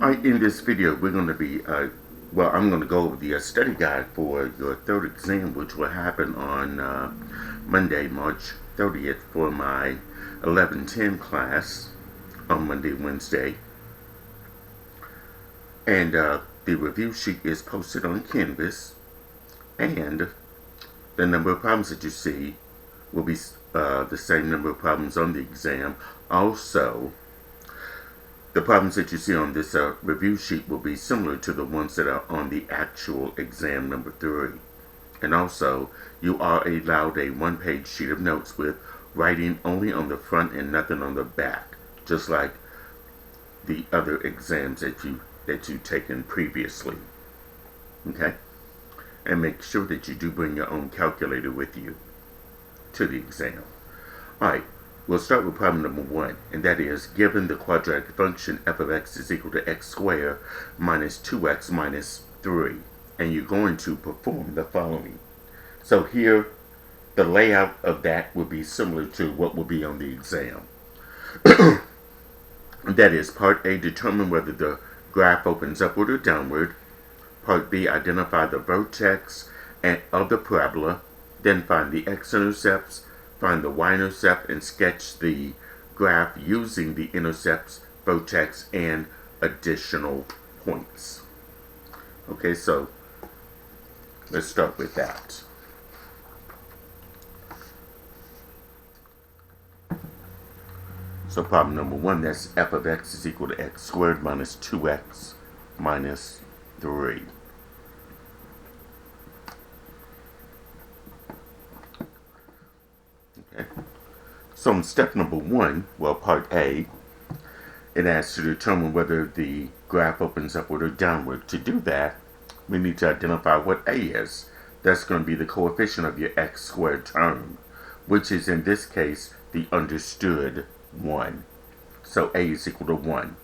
Alright, in this video we're going to be, I'm going to go over the study guide for your third exam, which will happen on Monday, March 30th for my 11-10 class on Monday, Wednesday. And the review sheet is posted on Canvas, and the number of problems that you see will be the same number of problems on the exam. Also, the problems that you see on this review sheet will be similar to the ones that are on the actual exam number 3. And also, you are allowed a one-page sheet of notes with writing only on the front and nothing on the back, just like the other exams that you've taken previously. Okay? And make sure that you do bring your own calculator with you to the exam. Alright, we'll start with problem number 1, and that is, given the quadratic function f of x is equal to x squared minus 2x minus 3, and you're going to perform the following. So here, the layout of that will be similar to what will be on the exam. That is, part A, determine whether the graph opens upward or downward. Part B, identify the vertex of the parabola. Then find the X-Intercepts, find the Y-Intercept, and sketch the graph using the intercepts, vertex, and additional points. Okay, so let's start with that. So problem number 1, that's f of x is equal to x squared minus 2x minus 3. Okay. So in step number 1, part A, it asks to determine whether the graph opens upward or downward. To do that, we need to identify what A is. That's going to be the coefficient of your x squared term, which is in this case the understood 1. So A is equal to 1.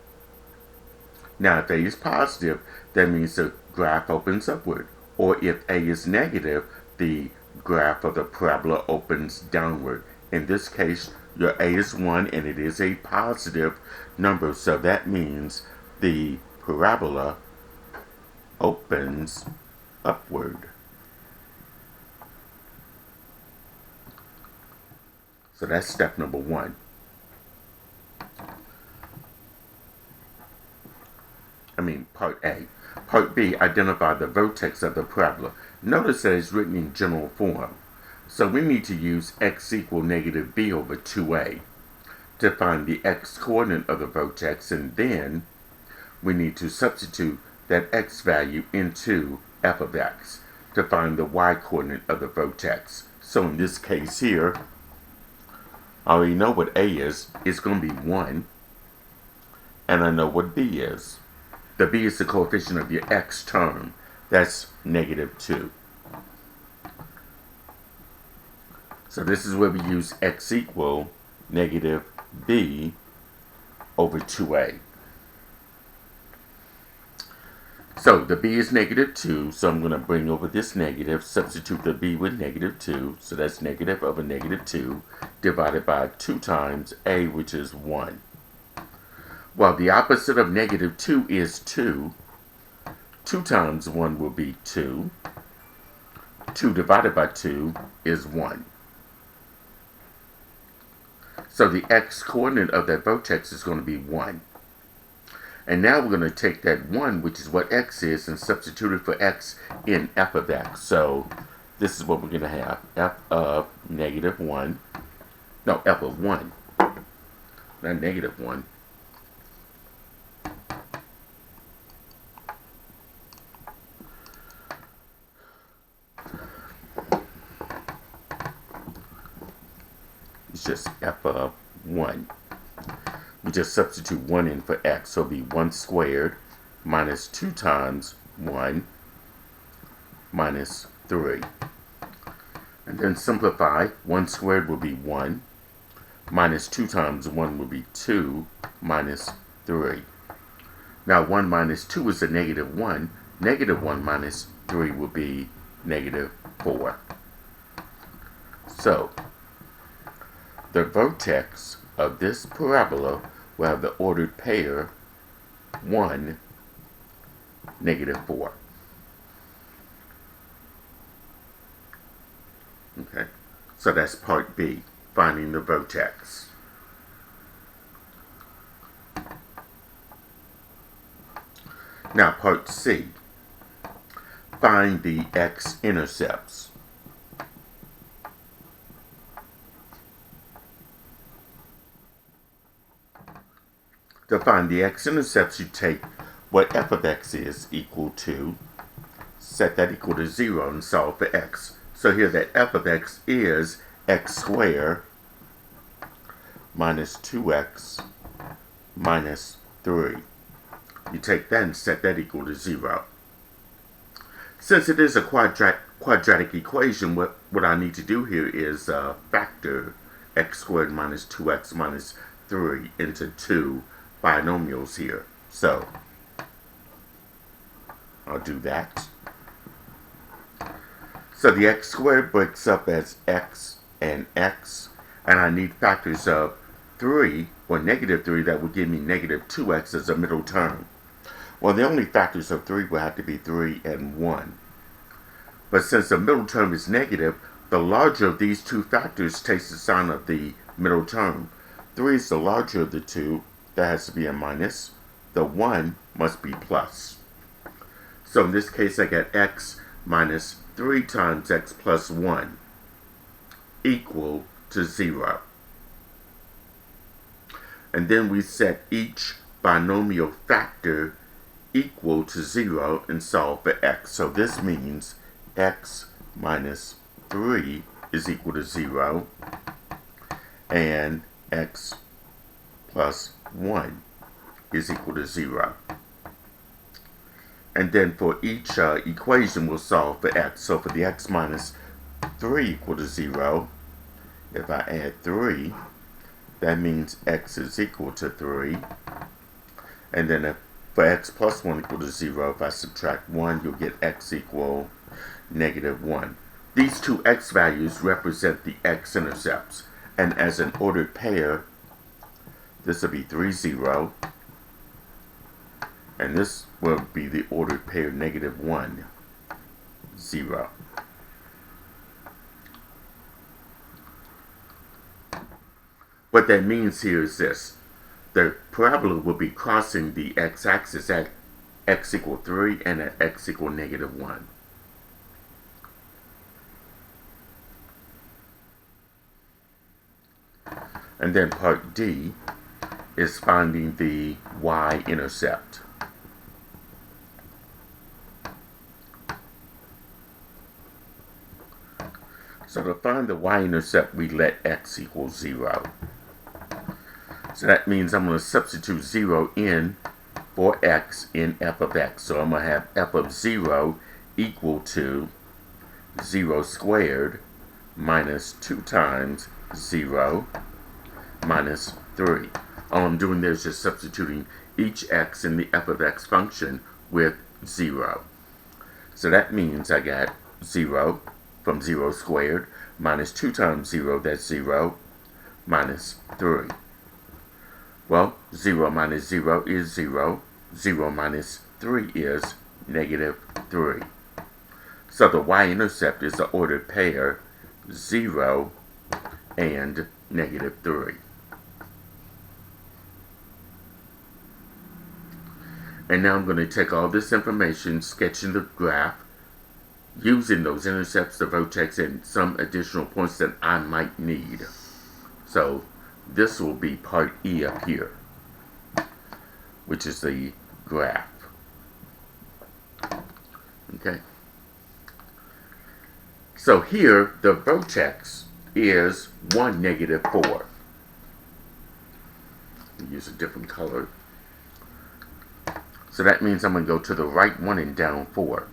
Now if A is positive, that means the graph opens upward. Or if A is negative, the graph of the parabola opens downward. In this case, your A is 1 and it is a positive number, so that means the parabola opens upward. So that's step number 1. Part A. Part B, identify the vertex of the parabola. Notice that it's written in general form. So we need to use x equal negative b over 2a to find the x coordinate of the vertex, and then we need to substitute that x value into f of x to find the y coordinate of the vertex. So in this case here, I already know what a is. It's going to be 1. And I know what b is. The b is the coefficient of your x term. That's negative 2. So this is where we use x equal negative b over 2a. So the b is negative 2, so I'm going to bring over this negative, substitute the b with negative 2, so that's negative over negative 2, divided by 2 times a, which is 1. Well, the opposite of negative 2 is 2. 2 times 1 will be 2. 2 divided by 2 is 1. So the x coordinate of that vertex is going to be 1. And now we're going to take that 1, which is what x is, and substitute it for x in f of x. So this is what we're going to have. F of negative 1. No, f of 1. Not negative 1. It's just f of 1. We just substitute 1 in for x, so it'll be 1 squared minus 2 times 1 minus 3. And then simplify. 1 squared will be 1, minus 2 times 1 will be 2, minus 3. Now 1 minus 2 is a negative 1. Negative 1 minus 3 will be negative 4. So the vertex of this parabola will have the ordered pair 1, negative 4. Okay, so that's part B, finding the vertex. Now part C, find the X-Intercepts. To find the X-Intercepts, you take what f of x is equal to, set that equal to 0 and solve for x. So here that f of x is x squared minus 2x minus 3. You take that and set that equal to 0. Since it is a quadratic equation, what I need to do here is factor x squared minus 2x minus 3 into two binomials here. So I'll do that. So the x squared breaks up as x, and I need factors of 3, or negative 3, that would give me negative 2x as a middle term. Well, the only factors of 3 will have to be 3 and 1. But since the middle term is negative, the larger of these two factors takes the sign of the middle term. 3 is the larger of the two, that has to be a minus. The 1 must be plus. So in this case, I get x minus 3 times x plus 1 equal to 0. And then we set each binomial factor equal to 0 and solve for x. So this means x minus 3 is equal to 0, and x plus 1 is equal to 0. And then for each equation, we'll solve for x. So for the x minus 3 equal to 0, if I add 3, that means x is equal to 3. And then for x plus 1 equal to 0, if I subtract 1, you'll get x equal negative 1. These two x values represent the x-intercepts. And as an ordered pair, this will be 3, 0. And this will be the ordered pair negative 1, 0. What that means here is this. The parabola will be crossing the x-axis at x equal 3 and at x equal negative 1. And then part D is finding the Y-intercept. So to find the Y-intercept, we let x equal 0. So that means I'm going to substitute 0 in for x in f of x. So I'm going to have f of 0 equal to 0 squared minus 2 times 0 minus 3. All I'm doing there is just substituting each x in the f of x function with 0. So that means I got 0 from 0 squared minus 2 times 0, that's 0, minus 3. Well, 0 minus 0 is 0. 0 minus 3 is negative 3. So the y-intercept is the ordered pair 0 and negative 3. And now I'm going to take all this information, sketching the graph, using those intercepts, the vertex, and some additional points that I might need. So this will be part E up here, which is the graph. Okay. So here, the vertex is 1, negative 4. Use a different color. So that means I'm going to go to the right 1 and down 4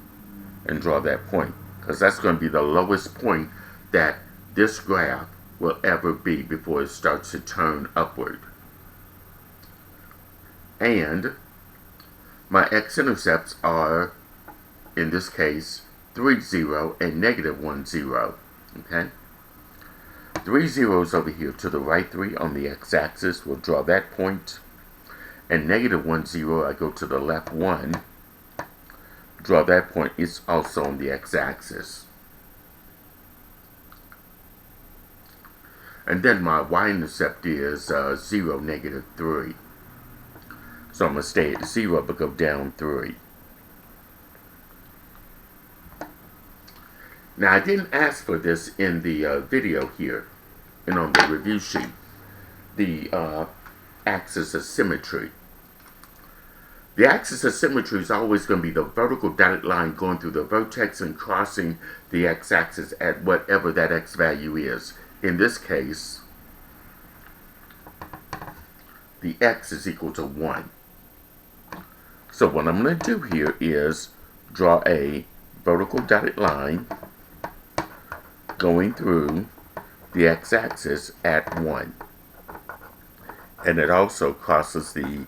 and draw that point, because that's going to be the lowest point that this graph will ever be before it starts to turn upward. And my x-intercepts are, in this case, 3, 0 and negative 1, 0. Okay? 3 zeros over here to the right 3 on the x-axis. We'll draw that point. And negative 1, 0, I go to the left 1 draw that point, it's also on the x-axis. And then my y-intercept is 0, negative 3. So I'm going to stay at 0 but go down 3. Now I didn't ask for this in the video here and on the review sheet. The axis of symmetry. The axis of symmetry is always going to be the vertical dotted line going through the vertex and crossing the x-axis at whatever that x value is. In this case, the x is equal to 1. So what I'm going to do here is draw a vertical dotted line going through the x-axis at 1. And it also crosses the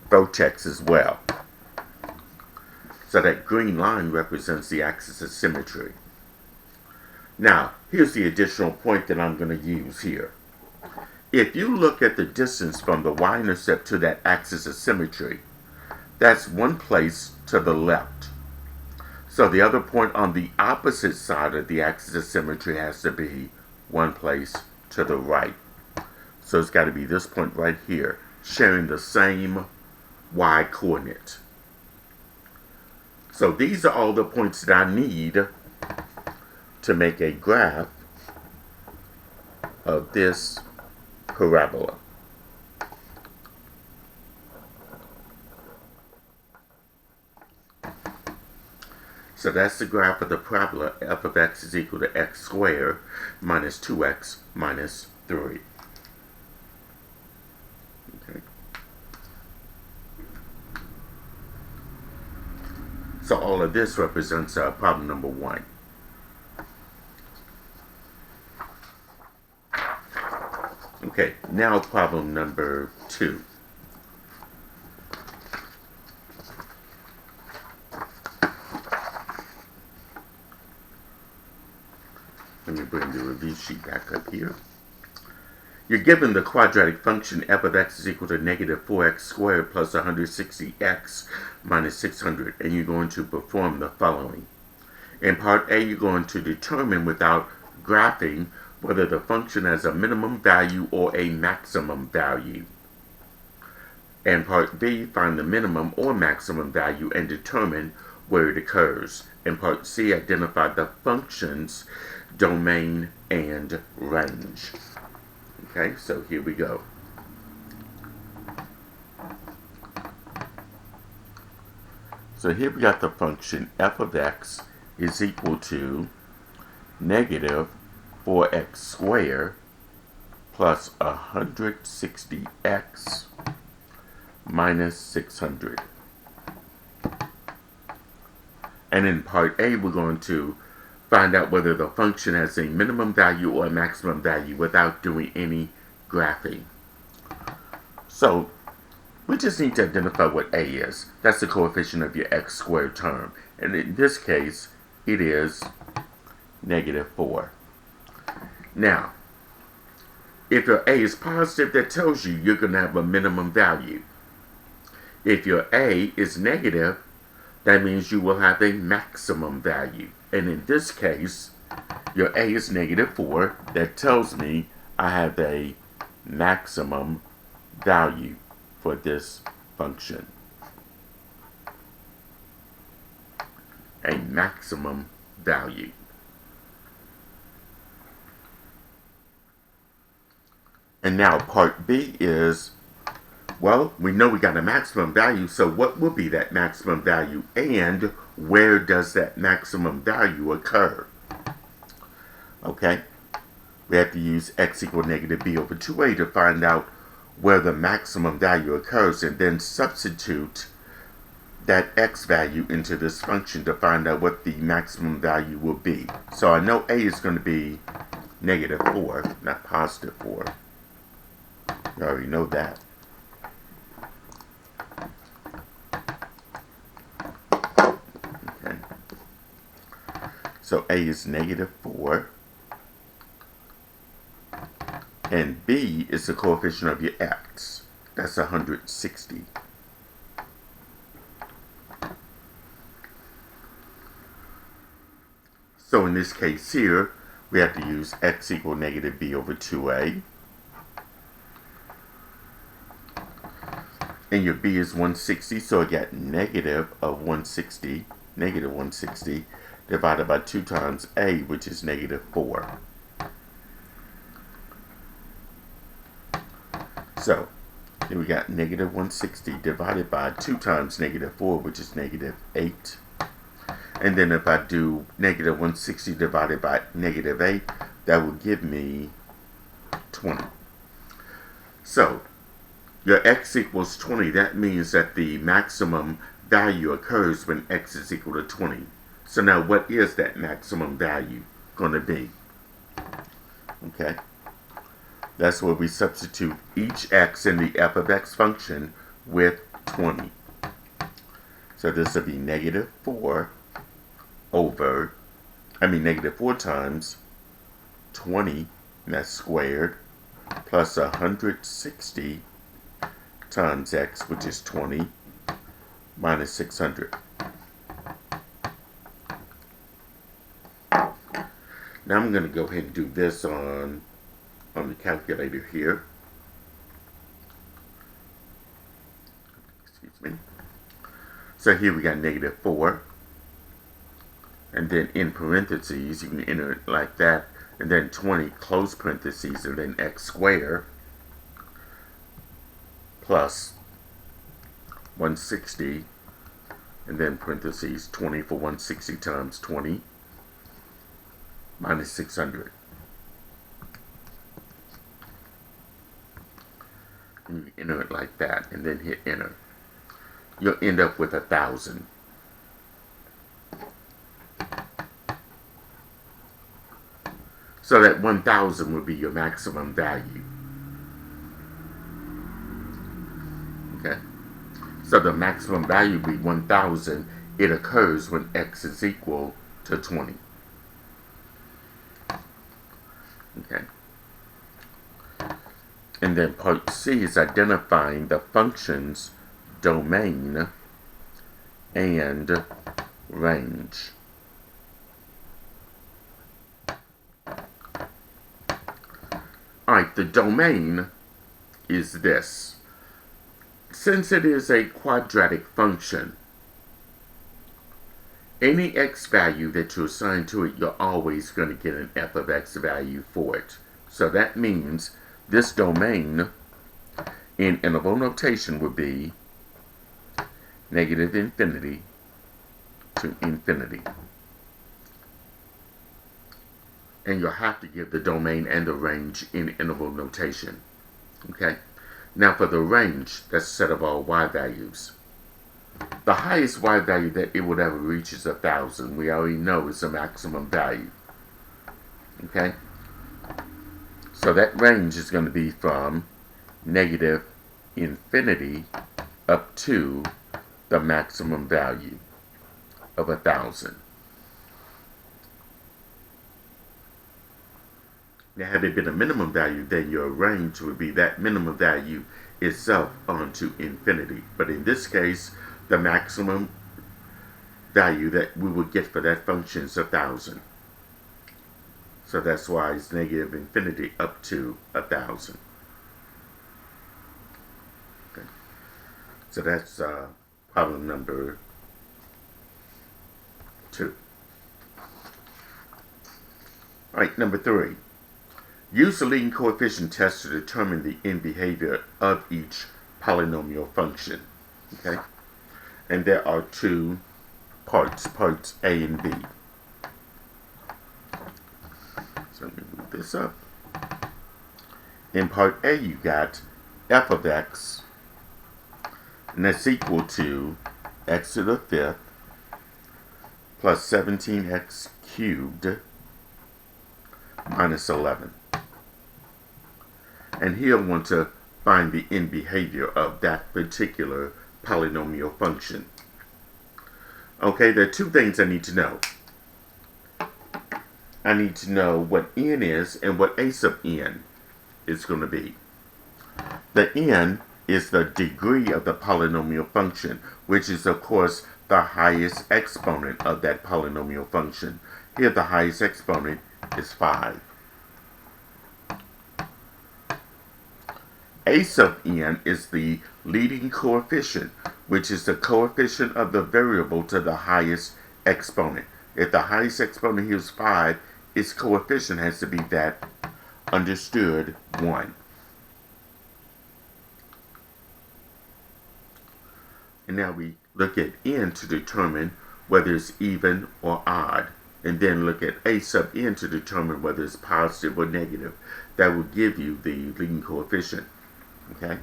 vertex as well. So that green line represents the axis of symmetry. Now, here's the additional point that I'm going to use here. If you look at the distance from the y-intercept to that axis of symmetry, that's one place to the left. So the other point on the opposite side of the axis of symmetry has to be one place to the right. So it's got to be this point right here, sharing the same y coordinate. So these are all the points that I need to make a graph of this parabola. So that's the graph of the parabola f of x is equal to x squared minus 2x minus 3. Okay. So all of this represents problem number 1. Okay, now problem number 2. Let me bring the review sheet back up here. You're given the quadratic function f of x is equal to negative 4x squared plus 160x minus 600, and you're going to perform the following. In part A, you're going to determine without graphing whether the function has a minimum value or a maximum value. And part B, find the minimum or maximum value and determine where it occurs. In part C, identify the function's domain and range. Okay, so here we go. So here we got the function f of x is equal to negative 4x squared plus 160x minus 600. And in part A, we're going to find out whether the function has a minimum value or a maximum value without doing any graphing. So we just need to identify what A is. That's the coefficient of your x squared term. And in this case, it is negative 4. Now, if your A is positive, that tells you you're going to have a minimum value. If your A is negative, that means you will have a maximum value. And in this case, your A is negative 4. That tells me I have a maximum value for this function. A maximum value. And now part B is, well, we know we got a maximum value, so what will be that maximum value and where does that maximum value occur? Okay, we have to use x equal negative b over 2a to find out where the maximum value occurs and then substitute that x value into this function to find out what the maximum value will be. So I know a is going to be negative 4, not positive 4. You already know that. Okay. So a is negative 4. And b is the coefficient of your x. That's 160. in this case here, we have to use x equal negative b over 2a. And your b is 160, so I got negative 160 divided by 2 times a, which is negative 4. So here we got negative 160 divided by 2 times negative 4, which is negative 8. And then if I do negative 160 divided by negative 8, that will give me 20. So your x equals 20. That means that the maximum value occurs when x is equal to 20. So now what is that maximum value going to be? Okay. That's where we substitute each x in the f of x function with 20. So this will be negative 4 times 20, and that's squared, plus 160 times x, which is 20, minus 600. Now I'm going to go ahead and do this on the calculator here. Excuse me. So here we got negative 4. And then in parentheses, you can enter it like that. And then 20, close parentheses, and then x squared plus 160. And then parentheses, 20 for 160 times 20 minus 600. And you enter it like that, and then hit enter. You'll end up with 1,000. So that 1,000 would be your maximum value. Okay? So the maximum value would be 1,000. It occurs when x is equal to 20. Okay? And then part C is identifying the function's domain and range. Alright, the domain is this. Since it is a quadratic function, any x value that you assign to it, you're always going to get an f of x value for it. So that means this domain in interval notation would be negative infinity to infinity. And you'll have to give the domain and the range in interval notation. Okay? Now for the range, that's a set of all y values. The highest y value that it would ever reach is 1,000. We already know is the maximum value. Okay? So that range is going to be from negative infinity up to the maximum value of 1,000. Now, had it been a minimum value, then your range would be that minimum value itself onto infinity. But in this case, the maximum value that we would get for that function is 1,000. So that's why it's negative infinity up to 1,000. Okay. So that's problem number 2. All right, number 3. Use the leading coefficient test to determine the end behavior of each polynomial function. Okay? And there are 2 parts A and B. So let me move this up. In part A, you got f of x, and that's equal to x to the 5th plus 17x cubed minus 11. And here I want to find the end behavior of that particular polynomial function. Okay, there are 2 things I need to know. I need to know what n is and what a sub n is going to be. The n is the degree of the polynomial function, which is, of course, the highest exponent of that polynomial function. Here the highest exponent is 5. A sub n is the leading coefficient, which is the coefficient of the variable to the highest exponent. If the highest exponent here is 5, its coefficient has to be that understood 1. And now we look at n to determine whether it's even or odd. And then look at a sub n to determine whether it's positive or negative. That will give you the leading coefficient. Okay?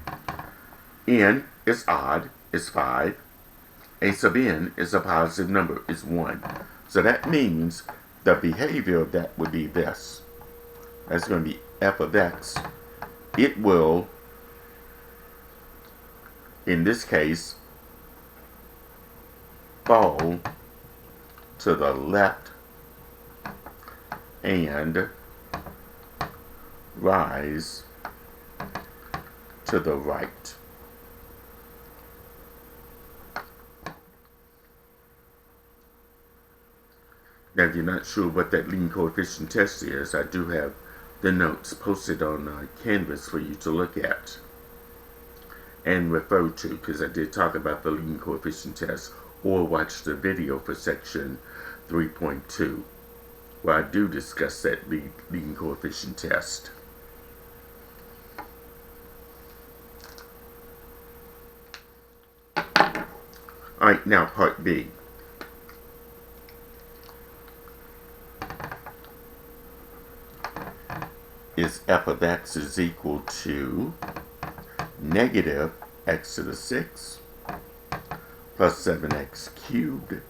N is odd, is 5. A sub n is a positive number, is 1. So that means the behavior of that would be this. That's going to be f of x. It will, in this case, fall to the left and rise to the right. Now, if you're not sure what that leading coefficient test is, I do have the notes posted on Canvas for you to look at and refer to, because I did talk about the leading coefficient test, or watch the video for section 3.2, where I do discuss that leading coefficient test. Alright, now part B. Is f of x is equal to negative x to the 6 plus 7x cubed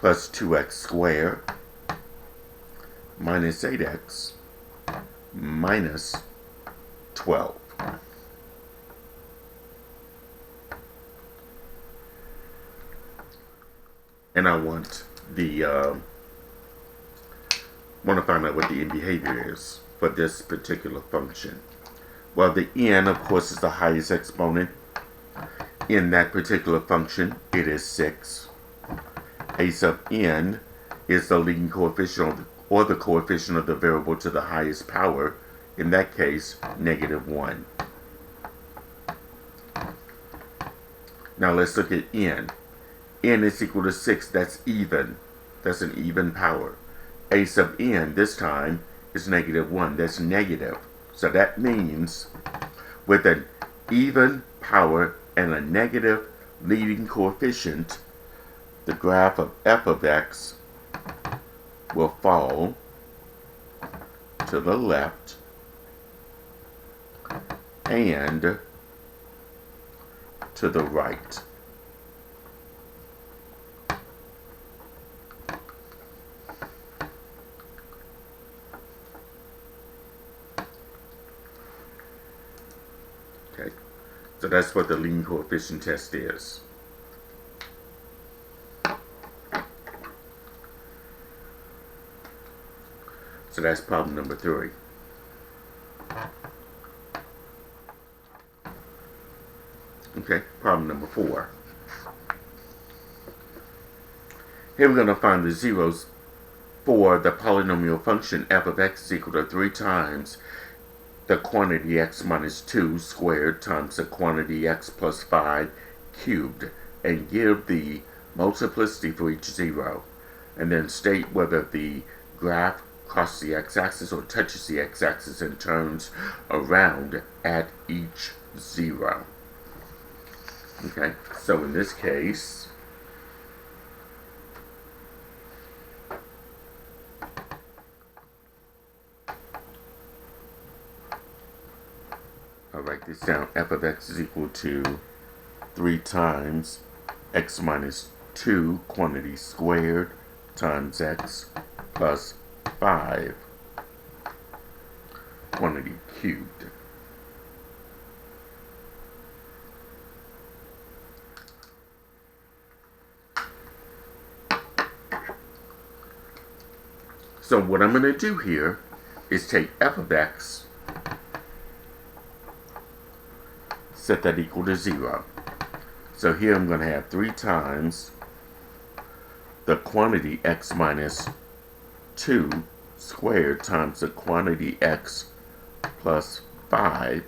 plus 2x squared minus 8x minus 12. And I want to find out what the end behavior is for this particular function. Well, the n, of course, is the highest exponent. In that particular function, it is 6. A sub n is the leading coefficient or the coefficient of the variable to the highest power. In that case, negative 1. Now let's look at n. N is equal to 6. That's even. That's an even power. A sub n this time is negative 1. That's negative. So that means with an even power and a negative leading coefficient, the graph of f of x will fall to the left and to the right. Okay, so that's what the leading coefficient test is. So that's problem number 3. Okay, problem number 4. Here we're going to find the zeros for the polynomial function f of x is equal to 3 times the quantity x minus 2 squared times the quantity x plus 5 cubed, and give the multiplicity for each zero, and then state whether the graph crosses the x-axis or touches the x-axis and turns around at each zero. Okay, so in this case, I'll write this down. F of x is equal to 3 times x minus 2 quantity squared times x plus 5 quantity cubed. So what I'm going to do here is take f of x, set that equal to 0. So here I'm going to have 3 times the quantity x minus 2 squared times the quantity x plus 5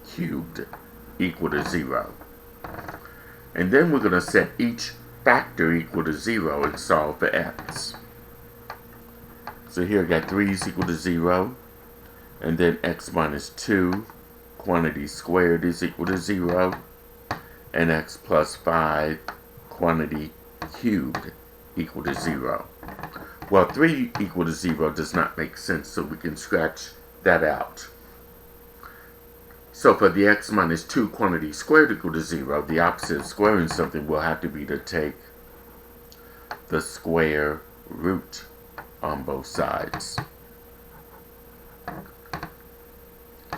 cubed equal to 0. And then we're going to set each factor equal to 0 and solve for x. So here I got 3 is equal to 0, and then x minus 2 quantity squared is equal to 0, and x plus 5 quantity cubed equal to 0. Well, 3 equal to 0 does not make sense, so we can scratch that out. So for the x minus 2 quantity squared equal to 0, the opposite of squaring something will have to be to take the square root on both sides.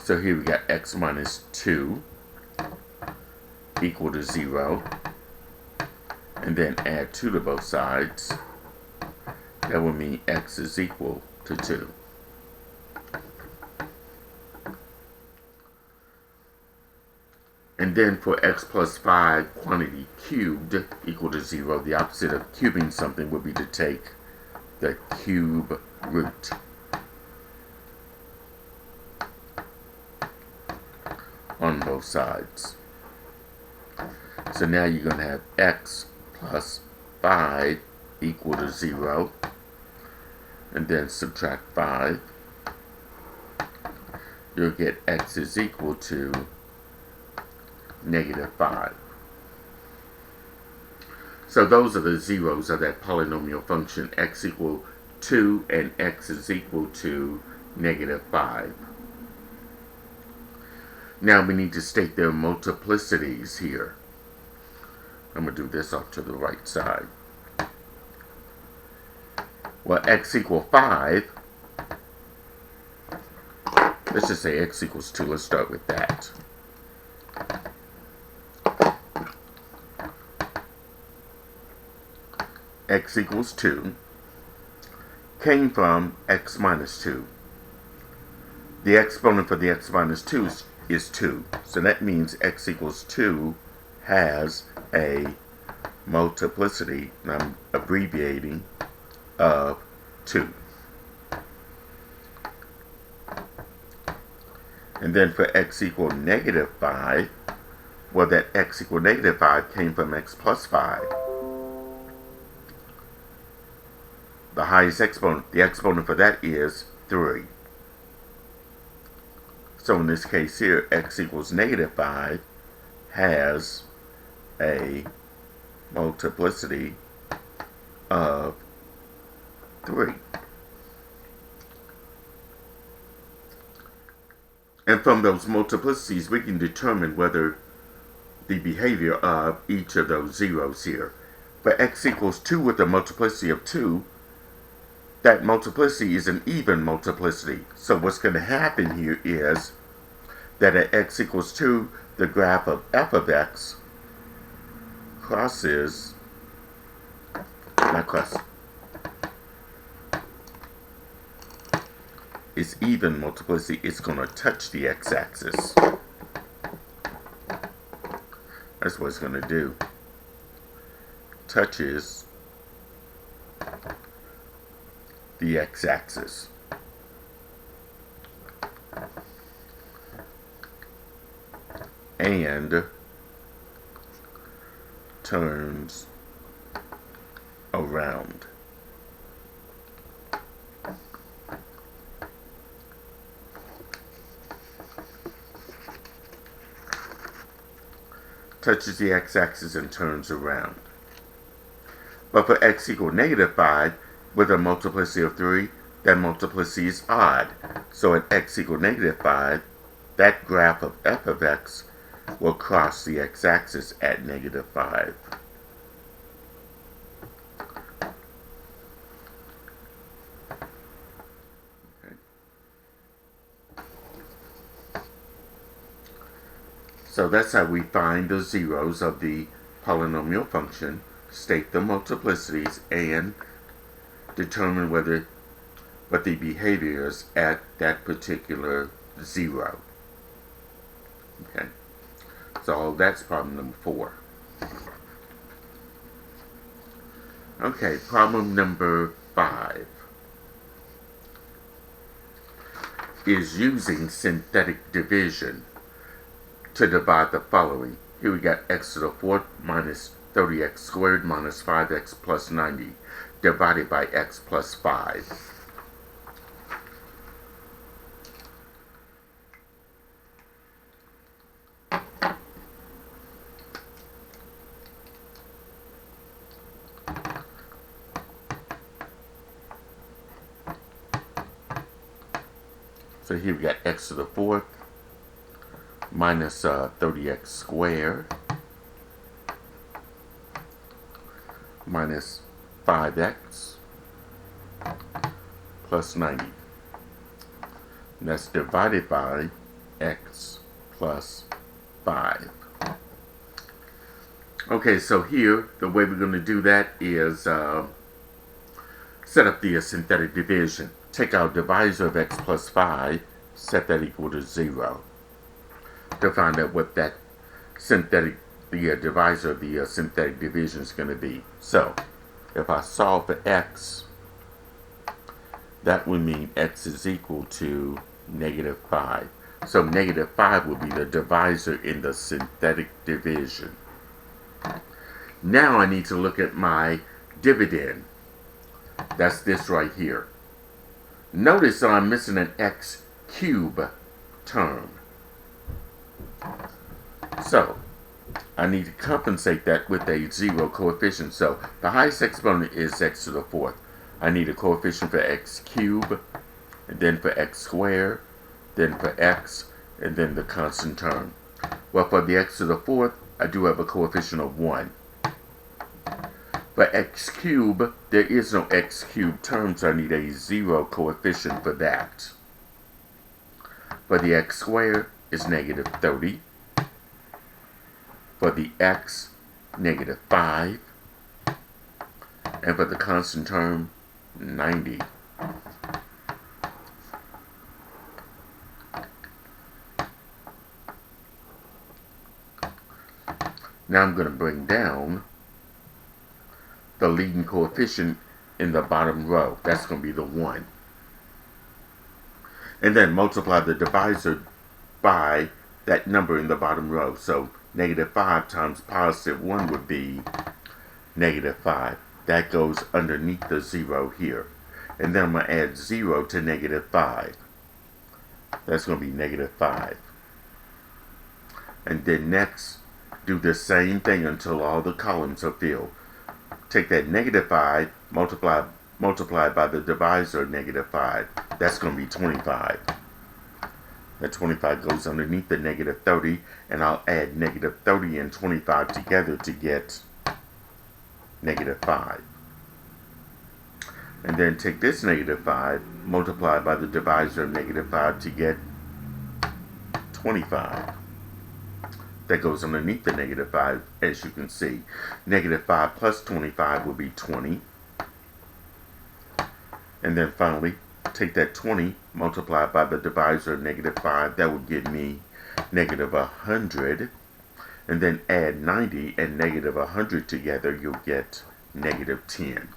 So here we got x minus 2 equal to 0, and then add 2 to both sides. That would mean x is equal to 2. And then for x plus 5 quantity cubed equal to 0, the opposite of cubing something would be to take the cube root. On both sides. So now you're going to have x plus 5 equal to 0, and then subtract 5. You'll get x is equal to negative 5. So those are the zeros of that polynomial function, x equal 2 and x is equal to negative 5. Now we need to state their multiplicities here. I'm going to do this off to the right side. Well, x equal 5. Let's just say x equals 2. Let's start with that. X equals 2 came from x minus 2. The exponent for the x minus 2 is 2. So that means x equals 2 has a multiplicity, and I'm abbreviating, of 2. And then for x equal negative 5, well, that x equal negative 5 came from x plus 5. The highest exponent, the exponent for that is 3. So in this case here, x equals negative 5 has a multiplicity of 3. And from those multiplicities, we can determine whether the behavior of each of those zeros here. For x equals 2 with a multiplicity of 2, that multiplicity is an even multiplicity. So what's going to happen here is that at x equals 2, the graph of f of x crosses, not cross, it's even multiplicity. It's going to touch the x-axis. That's what it's going to do. Touches the x-axis. And turns around. Touches the x-axis and turns around. But for x equal negative 5, with a multiplicity of 3, that multiplicity is odd. So at x equal negative 5, that graph of f of x will cross the x-axis at negative 5. Okay. So that's how we find the zeros of the polynomial function, state the multiplicities, and determine what the behavior is at that particular zero. Okay. So that's problem number 4. Okay, problem number 5 is using synthetic division to divide the following. Here we got x to the 4th minus 30x squared minus 5x plus 90 divided by x plus 5. So here we got x to the 4th minus 30x squared minus 5x plus 90. And that's divided by x plus 5. Okay, so here, the way we're going to do that is set up the synthetic division. Take our divisor of x plus 5, set that equal to 0. To find out what that divisor of the synthetic division is going to be. So, if I solve for x, that would mean x is equal to negative 5. So negative 5 will be the divisor in the synthetic division. Now I need to look at my dividend. That's this right here. Notice that I'm missing an x cube term. So, I need to compensate that with a 0 coefficient. So, the highest exponent is x to the 4th. I need a coefficient for x cubed, and then for x squared, then for x, and then the constant term. Well, for the x to the 4th, I do have a coefficient of 1. For x cubed, there is no x cubed term, so I need a 0 coefficient for that. For the x squared, is negative 30. For the x, negative 5. And for the constant term, 90. Now I'm going to bring down the leading coefficient in the bottom row. That's going to be the 1. And then multiply the divisor by that number in the bottom row. So negative 5 times positive 1 would be negative 5. That goes underneath the 0 here. And then I'm going to add 0 to negative 5. That's going to be negative 5. And then next, do the same thing until all the columns are filled. Take that negative 5, multiply by the divisor of negative 5. That's going to be 25. That 25 goes underneath the negative 30, and I'll add negative 30 and 25 together to get negative 5. And then take this negative 5, multiply by the divisor of negative 5 to get 25. That goes underneath the negative 5, as you can see. Negative 5 plus 25 will be 20. And then finally, take that 20, multiply by the divisor of negative 5. That will give me negative 100. And then add 90 and negative 100 together, you'll get negative 10.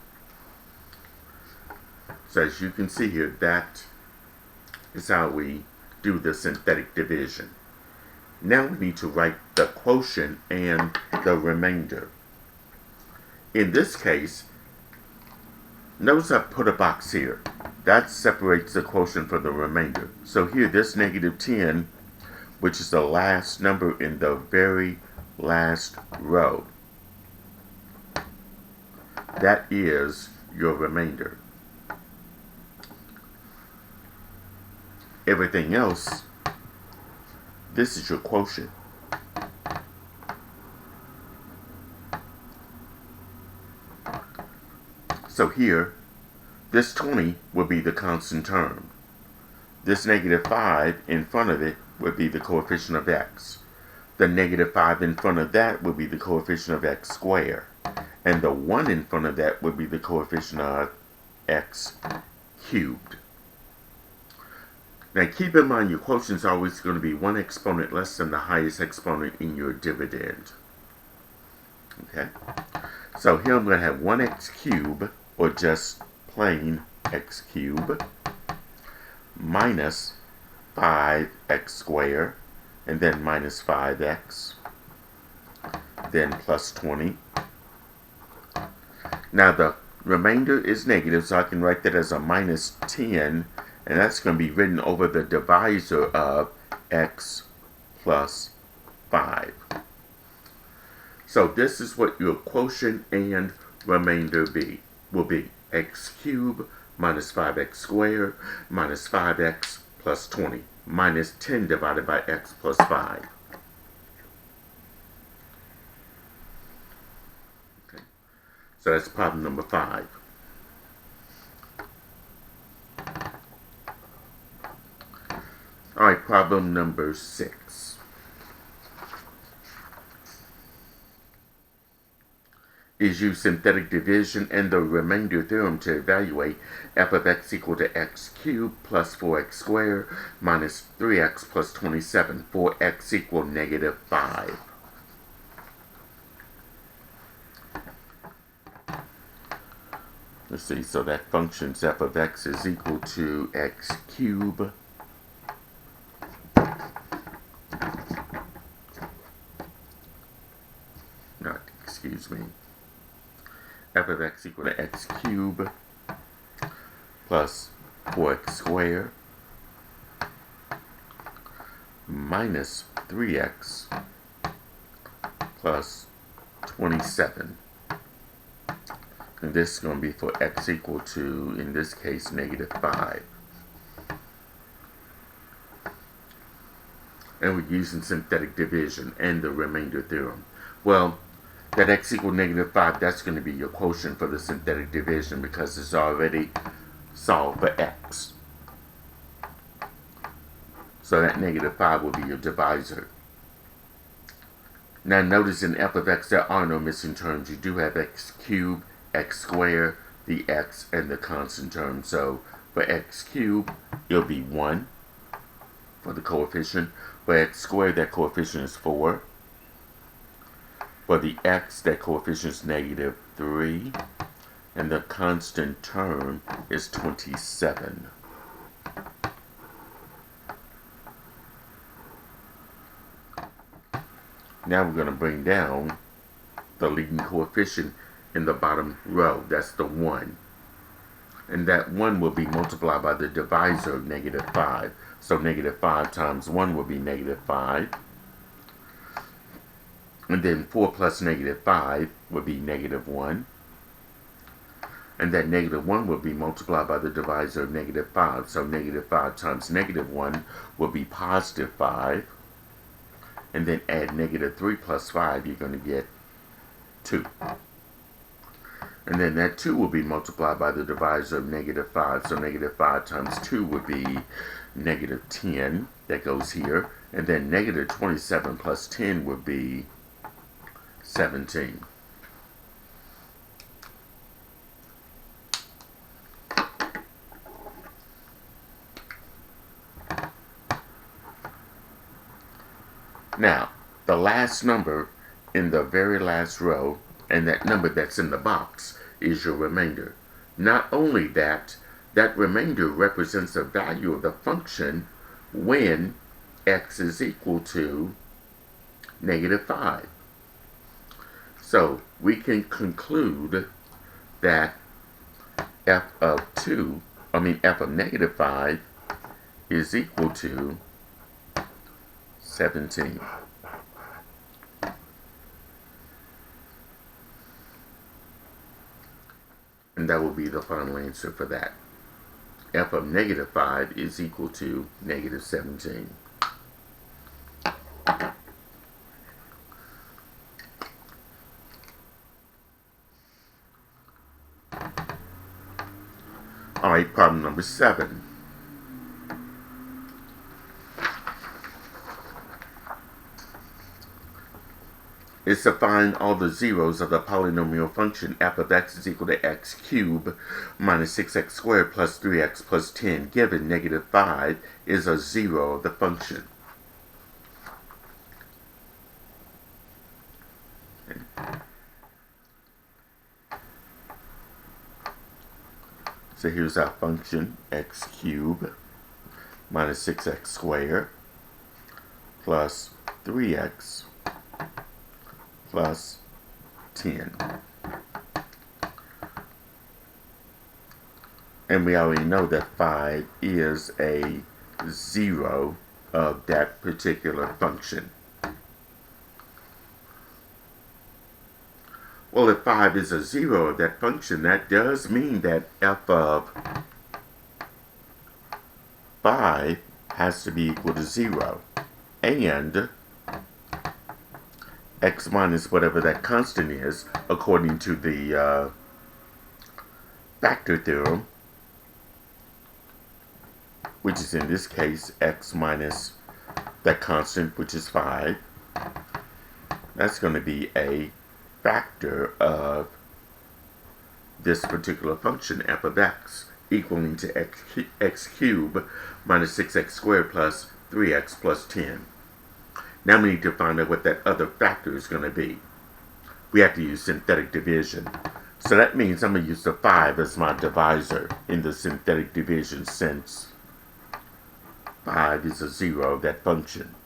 So as you can see here, that is how we do the synthetic division. Now we need to write the quotient and the remainder. In this case, notice I put a box here. That separates the quotient from the remainder. So here, this negative 10, which is the last number in the very last row, that is your remainder. Everything else, this is your quotient. So here, this 20 will be the constant term. This negative 5 in front of it would be the coefficient of x. The negative 5 in front of that would be the coefficient of x squared. And the 1 in front of that would be the coefficient of x cubed. Now keep in mind your quotient is always going to be one exponent less than the highest exponent in your dividend. Okay, so here I'm going to have 1x cubed, or just plain x cubed, minus 5x squared, and then minus 5x, then plus 20. Now the remainder is negative, so I can write that as a minus 10, and that's going to be written over the divisor of x plus 5. So this is what your quotient and remainder will be x cubed minus 5x squared minus 5x plus 20 minus 10 divided by x plus 5. Okay. So that's problem number 5. All right, problem number 6. Is use synthetic division and the remainder theorem to evaluate f of x equal to x cubed plus 4x squared minus 3x plus 27 for x equal negative 5. Let's see, so that function's f of x is equal to x cubed f of x equal to x cubed plus 4x squared minus 3x plus 27. And this is going to be for x equal to, in this case, negative 5. And we're using synthetic division and the remainder theorem. Well, that x equal negative 5, that's going to be your quotient for the synthetic division because it's already solved for x. So that negative 5 will be your divisor. Now notice in f of x there are no missing terms. You do have x cubed, x squared, the x, and the constant term. So for x cubed, it'll be 1 for the coefficient. For x squared, that coefficient is 4. For the x, that coefficient is negative 3. And the constant term is 27. Now we're going to bring down the leading coefficient in the bottom row. That's the 1. And that 1 will be multiplied by the divisor of negative 5. So negative 5 times 1 will be negative 5. And then 4 plus negative 5 would be negative 1. And that negative 1 will be multiplied by the divisor of negative 5. So negative 5 times negative 1 will be positive 5. And then add negative 3 plus 5, you're going to get 2. And then that 2 will be multiplied by the divisor of negative 5. So negative 5 times 2 would be negative 10. That goes here. And then negative 27 plus 10 would be 17. Now, the last number in the very last row, and that number that's in the box, is your remainder. Not only that, that remainder represents the value of the function when x is equal to negative 5. So we can conclude that f of negative 5 is equal to 17. And that will be the final answer for that. F of negative 5 is equal to negative 17. All right, problem number 7. Is to find all the zeros of the polynomial function f of x is equal to x cubed minus 6x squared plus 3x plus 10, given negative 5 is a zero of the function. So here's our function, x cubed minus 6x squared plus 3x plus 10. And we already know that 5 is a 0 of that particular function. Well, if 5 is a 0 of that function, that does mean that f of 5 has to be equal to 0. And x minus whatever that constant is, according to the factor theorem, which is in this case x minus that constant, which is 5. That's going to be a factor of this particular function, f of x, equaling to x cubed minus 6x squared plus 3x plus 10. Now we need to find out what that other factor is going to be. We have to use synthetic division. So that means I'm going to use the 5 as my divisor in the synthetic division, since 5 is a 0 of that function.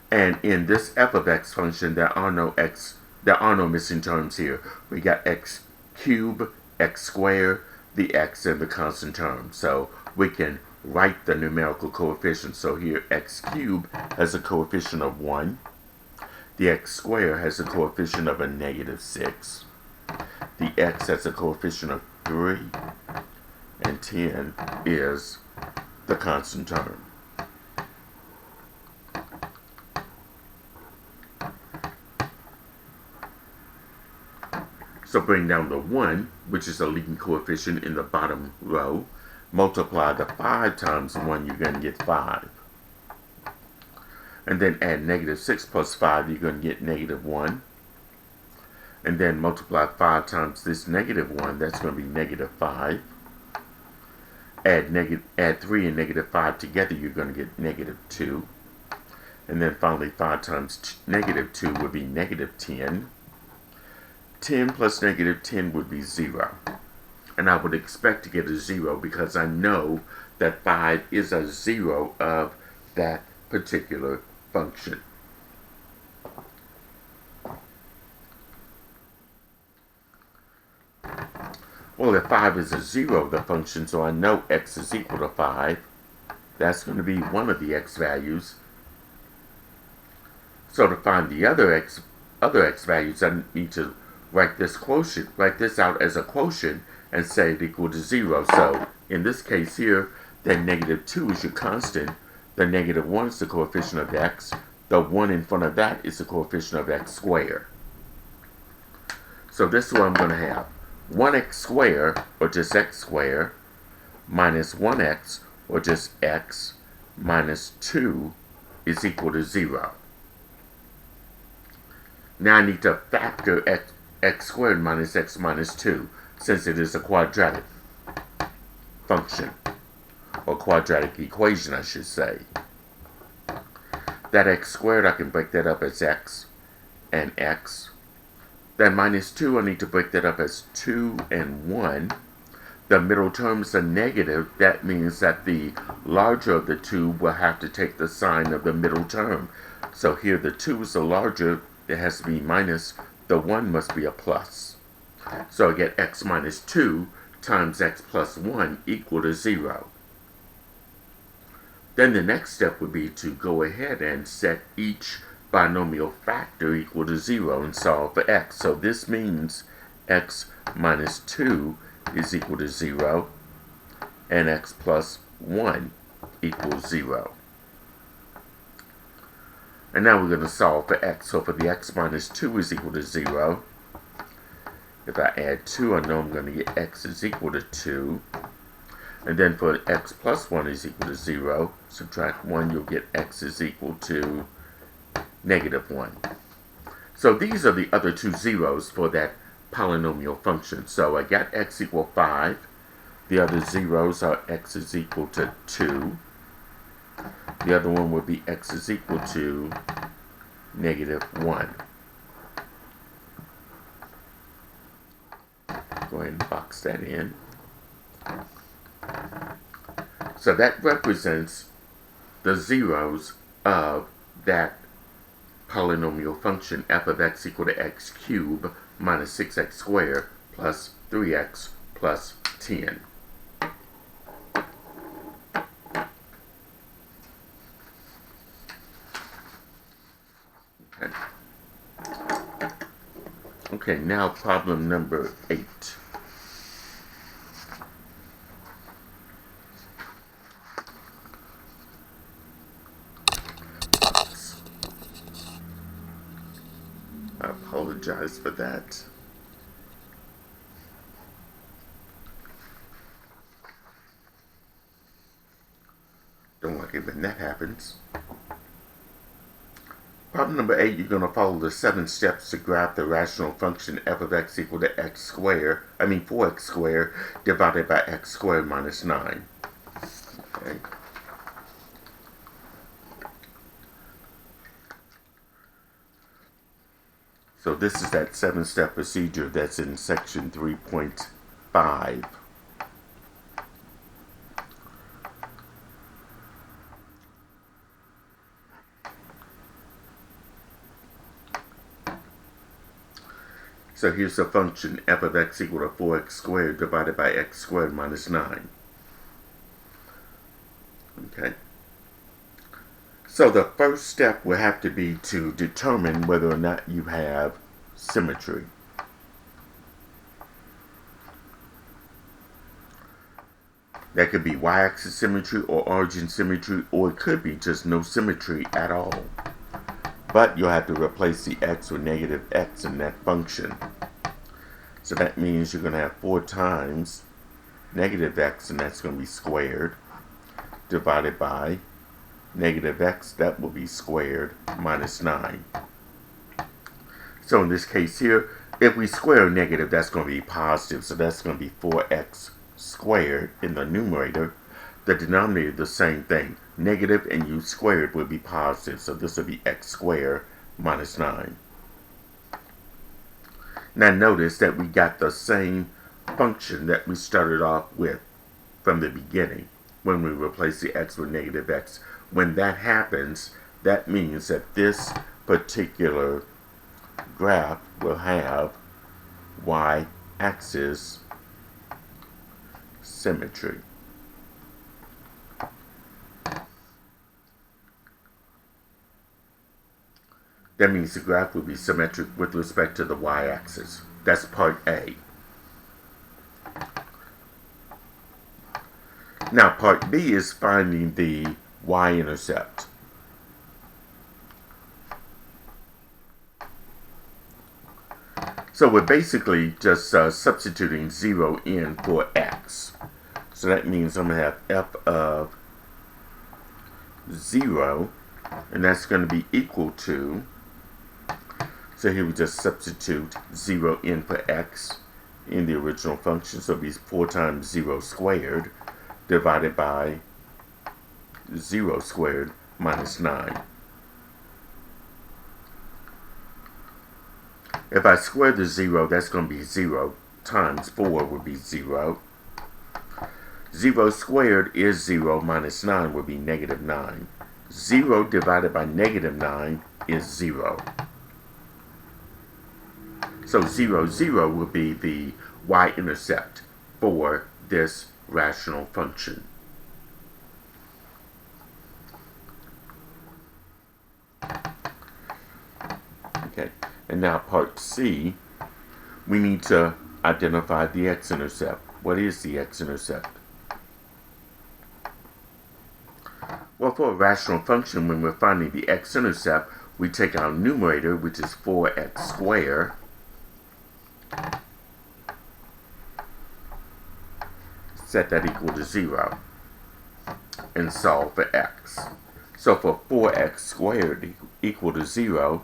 And in this f of x function, there are no missing terms here. We got x cubed, x squared, the x, and the constant term. So we can write the numerical coefficients. So here x cubed has a coefficient of 1. The x squared has a coefficient of a -6. The x has a coefficient of 3. And 10 is the constant term. So bring down the 1, which is a leading coefficient in the bottom row. Multiply the 5 times 1, you're going to get 5. And then add -6 plus 5, you're going to get -1. And then multiply 5 times this -1, that's going to be -5. Add 3 and -5 together, you're going to get -2. And then finally 5 times -2 would be -10. 10 plus -10 would be 0. And I would expect to get a 0 because I know that 5 is a 0 of that particular function. Well, if 5 is a 0 of the function, so I know x is equal to 5, that's going to be one of the x values. So to find the other x values, I need to write this out as a quotient and set it equal to 0. So in this case here, then -2 is your constant. The -1 is the coefficient of x. The 1 in front of that is the coefficient of x squared. So this is what I'm going to have. 1x squared, or just x squared, minus 1x, or just x, minus 2 is equal to 0. Now I need to factor x squared minus x minus 2, since it is a quadratic function, or quadratic equation, I should say. That x squared, I can break that up as x and x. That minus 2, I need to break that up as 2 and 1. The middle term is a negative. That means that the larger of the two will have to take the sign of the middle term. So here the 2 is the larger. It has to be minus. The 1 must be a plus. So I get x minus 2 times x plus 1 equal to 0. Then the next step would be to go ahead and set each binomial factor equal to 0 and solve for x. So this means x minus 2 is equal to 0 and x plus 1 equals 0. And now we're going to solve for x. So for the x minus 2 is equal to 0. If I add 2, I know I'm going to get x is equal to 2. And then for x plus 1 is equal to 0, subtract 1, you'll get x is equal to -1. So these are the other two zeros for that polynomial function. So I got x equal 5. The other zeros are x is equal to 2. The other one would be x is equal to -1. Go ahead and box that in. So that represents the zeros of that polynomial function f of x equal to x cubed minus 6x squared plus 3x plus 10. Okay, now problem number 8. I apologize for that. Don't like it when that happens. Problem number 8, you're going to follow the 7 steps to graph the rational function f of x equal to 4x squared divided by x squared minus 9. Okay. So this is that 7-step procedure that's in section 3.5. So here's the function f of x equal to 4x squared divided by x squared minus 9. Okay. So the first step will have to be to determine whether or not you have symmetry. That could be y-axis symmetry or origin symmetry, or it could be just no symmetry at all. But you'll have to replace the x with negative x in that function. So that means you're going to have 4 times negative x, and that's going to be squared, divided by negative x, that will be squared, minus 9. So in this case here, if we square a negative, that's going to be positive. So that's going to be 4x squared in the numerator. The denominator, the same thing. Negative and u squared will be positive. So this will be x squared minus 9. Now notice that we got the same function that we started off with from the beginning when we replace the x with negative x. When that happens, that means that this particular graph will have y-axis symmetry. That means the graph will be symmetric with respect to the y-axis. That's part A. Now part B is finding the Y-intercept. So we're basically just substituting 0 in for x. So that means I'm going to have f of 0, and that's going to be equal to, so here we just substitute 0 in for x in the original function. So it'll be 4 times 0 squared divided by 0 squared minus 9. If I square the 0, that's going to be 0 times 4 would be 0. 0 squared is 0 minus 9 would be negative 9. 0 divided by negative 9 is 0. So 0, 0 will be the y-intercept for this rational function. Okay, and now part C, we need to identify the x-intercept. What is the x-intercept? Well, for a rational function, when we're finding the x-intercept, we take our numerator, which is 4x squared, set that equal to 0, and solve for x. So for 4x squared equal to 0,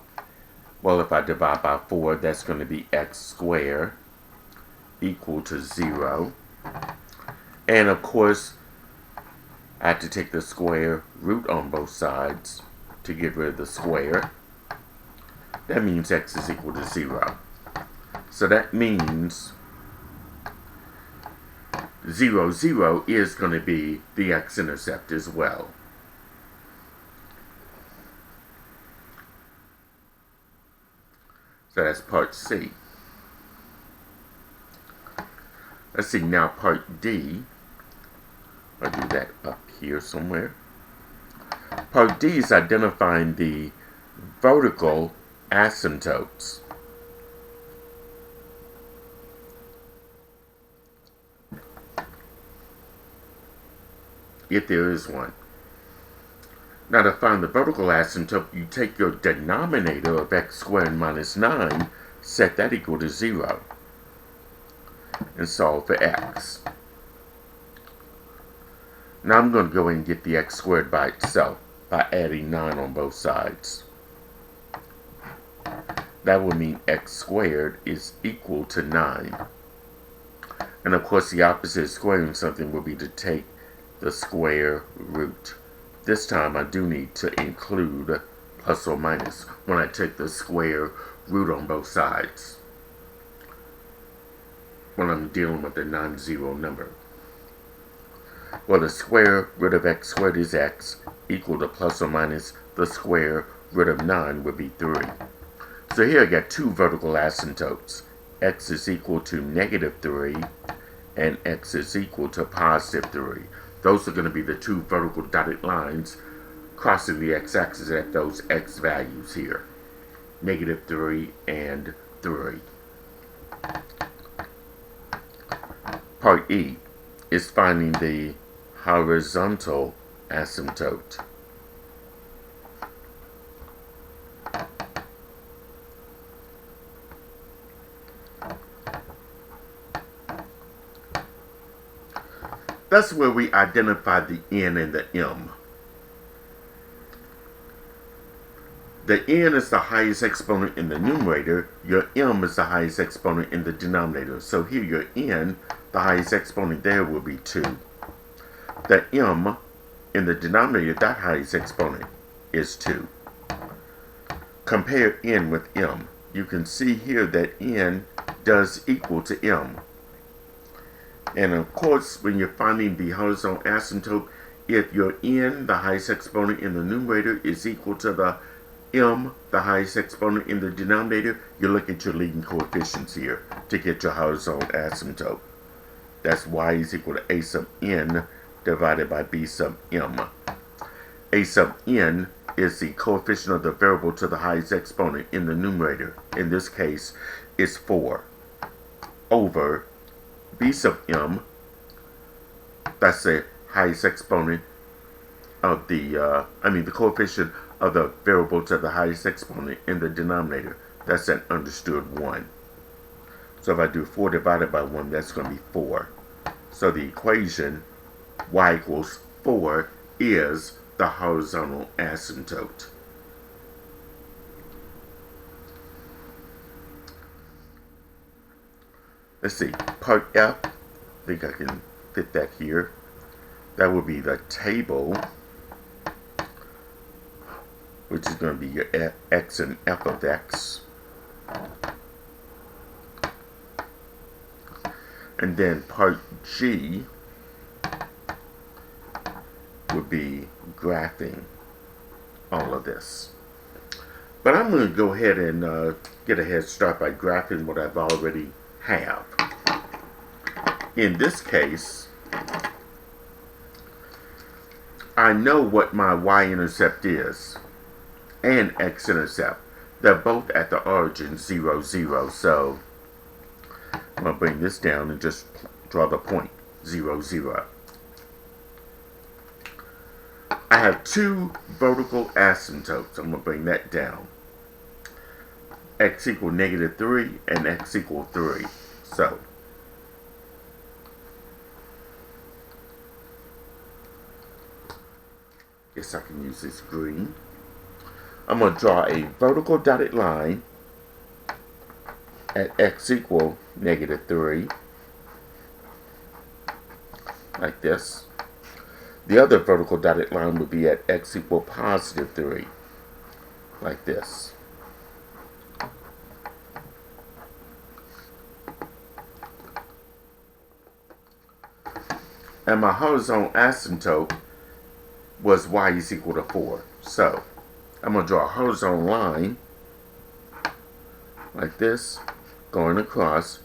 well, if I divide by 4, that's going to be x squared equal to 0. And of course, I have to take the square root on both sides to get rid of the square. That means x is equal to 0. So that means 0, 0 is going to be the x-intercept as well. So that's part C. Let's see, now part D. I'll do that up here somewhere. Part D is identifying the vertical asymptotes. If there is one. Now to find the vertical asymptote, you take your denominator of x squared minus 9, set that equal to 0, and solve for x. Now I'm going to go and get the x squared by itself by adding 9 on both sides. That will mean x squared is equal to 9. And of course the opposite of squaring something will be to take the square root. This time I do need to include plus or minus when I take the square root on both sides when I'm dealing with a non-zero number. Well, the square root of x squared is x, equal to plus or minus the square root of 9 would be 3. So here I got two vertical asymptotes. X is equal to negative 3 and x is equal to positive 3. Those are going to be the two vertical dotted lines crossing the x-axis at those x values here. Negative 3 and 3. Part E is finding the horizontal asymptote. That's where we identify the n and the m. The n is the highest exponent in the numerator. Your m is the highest exponent in the denominator. So here your n, the highest exponent there will be 2. The m in the denominator, that highest exponent is 2. Compare n with m. You can see here that n does equal to m. And of course, when you're finding the horizontal asymptote, if your n, the highest exponent in the numerator, is equal to the m, the highest exponent in the denominator, you look at your leading coefficients here to get your horizontal asymptote. That's y is equal to a sub n divided by b sub m. A sub n is the coefficient of the variable to the highest exponent in the numerator. In this case, it's 4 over b sub m, that's the highest exponent of the, the coefficient of the variable to the highest exponent in the denominator. That's an understood 1. So if I do 4 divided by 1, that's going to be 4. So the equation y equals 4 is the horizontal asymptote. Let's see, part F, I think I can fit that here. That will be the table, which is going to be your x and f of x. And then part G would be graphing all of this. But I'm going to go ahead and get a head start by graphing what I've already have. In this case, I know what my Y-intercept is and X-intercept. They're both at the origin 0, 0. So I'm going to bring this down and just draw the point 0, 0. I have two vertical asymptotes. I'm going to bring that down. X equal negative 3 and x equal 3. So guess I can use this green. I'm going to draw a vertical dotted line at x equal negative 3, like this. The other vertical dotted line would be at x equal positive 3, like this. And my horizontal asymptote was y is equal to 4. So I'm going to draw a horizontal line like this, going across,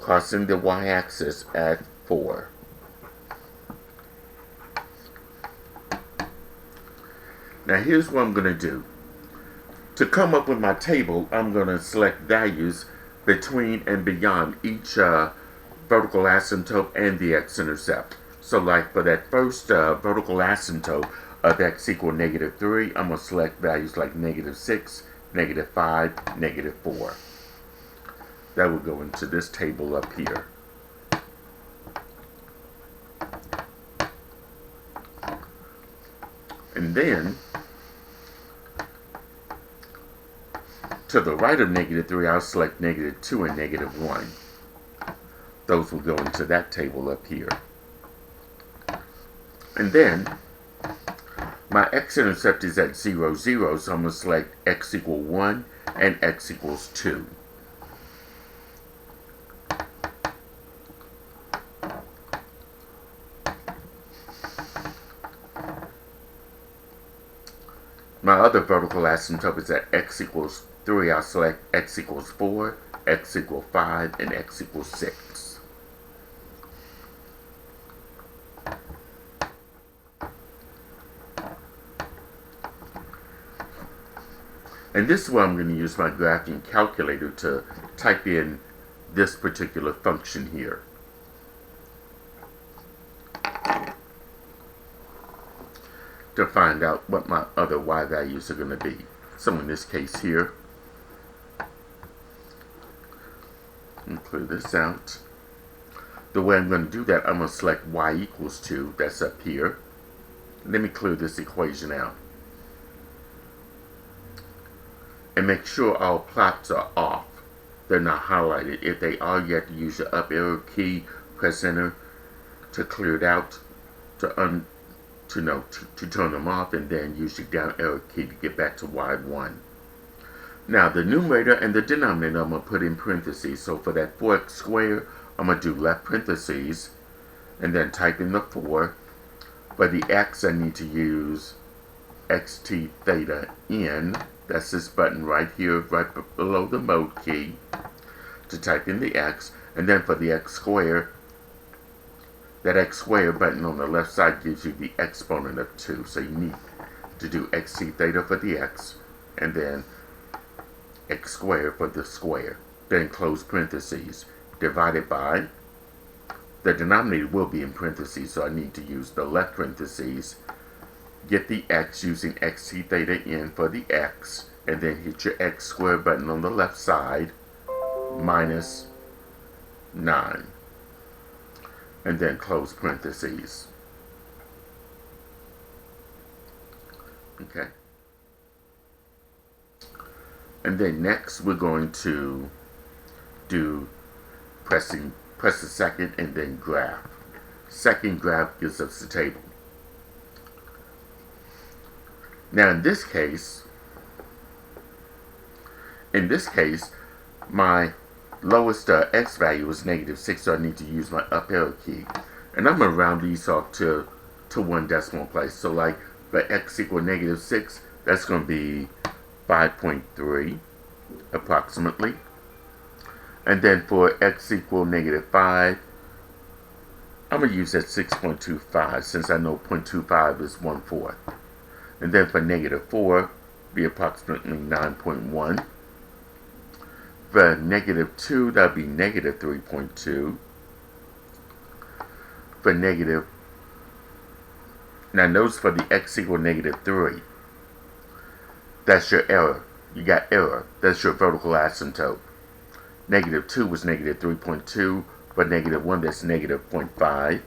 crossing the y-axis at 4. Now here's what I'm going to do. To come up with my table, I'm going to select values between and beyond each vertical asymptote and the x-intercept. So like for that first vertical asymptote of x equal -3, I'm going to select values like -6, -5, -4. That will go into this table up here. And then, to the right of -3, I'll select -2 and -1. Those will go into that table up here. And then, my x-intercept is at 0, 0, so I'm going to select x equal 1 and x equals 2. My other vertical asymptote is at x equals 3. I'll select x equals 4, x equals 5, and x equals 6. And this is where I'm going to use my graphing calculator to type in this particular function here. To find out what my other y values are going to be. So in this case here, let me clear this out. The way I'm going to do that, I'm going to select y equals 2, that's up here. Let me clear this equation out. And make sure all plots are off. They're not highlighted. If they are, you have to use your up arrow key, press enter to clear it out, to turn them off, and then use your down arrow key to get back to y1. Now the numerator and the denominator I'm going to put in parentheses. So for that 4x squared, I'm going to do left parentheses and then type in the 4. For the x, I need to use xt theta n. That's this button right here, right below the mode key, to type in the x. And then for the x squared, that x squared button on the left side gives you the exponent of 2. So you need to do xt theta for the x, and then x squared for the square. Then close parentheses, divided by, the denominator will be in parentheses, so I need to use the left parentheses, get the x using xt theta n for the x, and then hit your x squared button on the left side, minus 9. And then close parentheses. Okay. And then next we're going to do press the second and then graph. Second graph gives us the table. Now in this case, my lowest x value is -6, so I need to use my up arrow key. And I'm going to round these off to one decimal place. So like for x equal -6, that's going to be 5.3 approximately. And then for x equal -5, I'm going to use that 6.25 since I know 0.25 is 1/4. And then for -4, be approximately 9.1. For -2, that would be -3.2. For now notice for the x equal -3, that's your error. You got error. That's your vertical asymptote. -2 was -3.2. For -1, that's -0.5.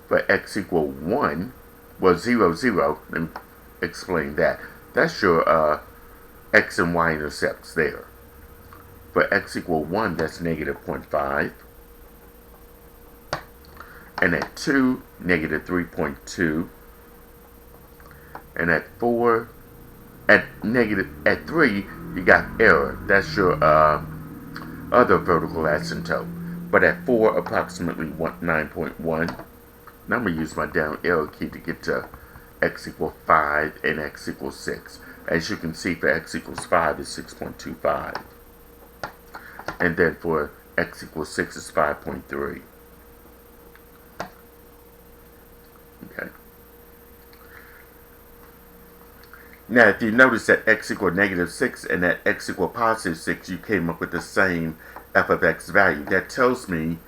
For x equal 1, well, 0, 0, let me explain that. That's your x and y intercepts there. For x equal 1, that's -0.5. And at 2, -3.2. And at 4, at 3, you got error. That's your other vertical asymptote. but at 4, approximately 9.1. Now I'm going to use my down arrow key to get to x equals 5 and x equals 6. As you can see, for x equals 5 is 6.25. And then for x equals 6 is 5.3. Okay. Now, if you notice that x equals -6 and that x equals +6, you came up with the same f of x value. That tells me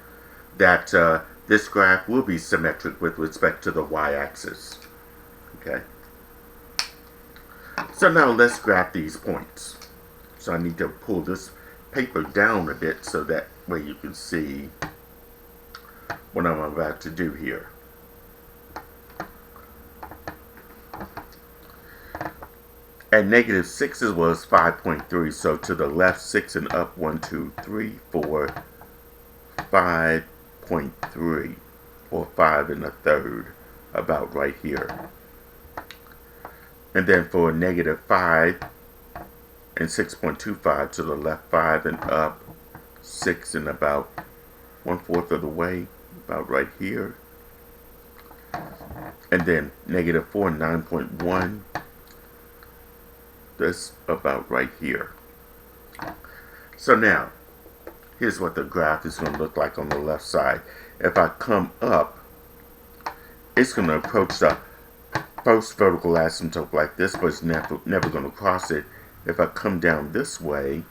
that this graph will be symmetric with respect to the y-axis. Okay. So now let's graph these points. So I need to pull this paper down a bit so that way you can see what I'm about to do here. At -6 was 5.3, so to the left 6 and up 1, 2, 3, 4, 5.3, or 5 1/3, about right here. And then for -5 and 6.25, to the left 5 and up 6 and about 1/4 of the way, about right here. And then -4 and 9.1. That's about right here. So now, here's what the graph is going to look like on the left side. If I come up, it's going to approach the first vertical asymptote like this, but it's never going to cross it. If I come down this way,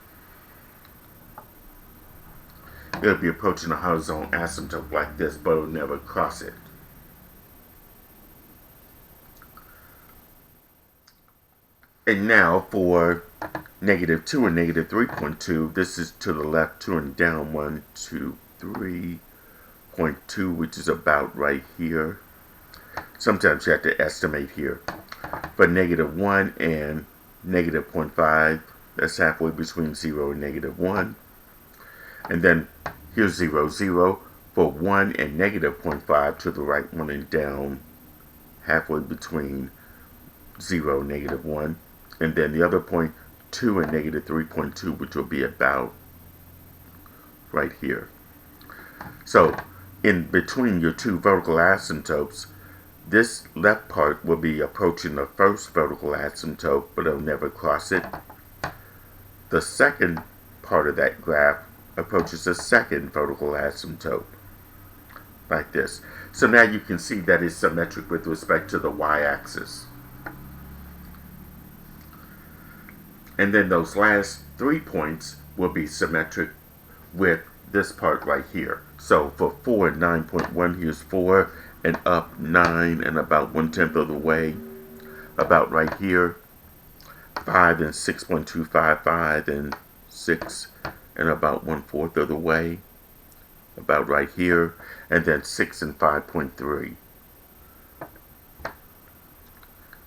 it'll be approaching the horizontal asymptote like this, but it'll never cross it. And now for -2 and -3.2, this is to the left 2 and down 1, 2, 3.2, which is about right here. Sometimes you have to estimate here. For -1 and -0.5, that's halfway between 0 and -1. And then here's 0, 0. For 1 and -0.5, to the right 1 and down, halfway between 0 and -1. And then the other point, 2 and -3.2, which will be about right here. So, in between your two vertical asymptotes, this left part will be approaching the first vertical asymptote, but it'll never cross it. The second part of that graph approaches the second vertical asymptote, like this. So now you can see that it's symmetric with respect to the y-axis. And then those last 3 points will be symmetric with this part right here. So for 4 and 9.1, here's 4 and up 9 and about 1/10 of the way, about right here. 5 and 6.25, 5 and 6 and about 1/4 of the way, about right here. And then 6 and 5.3.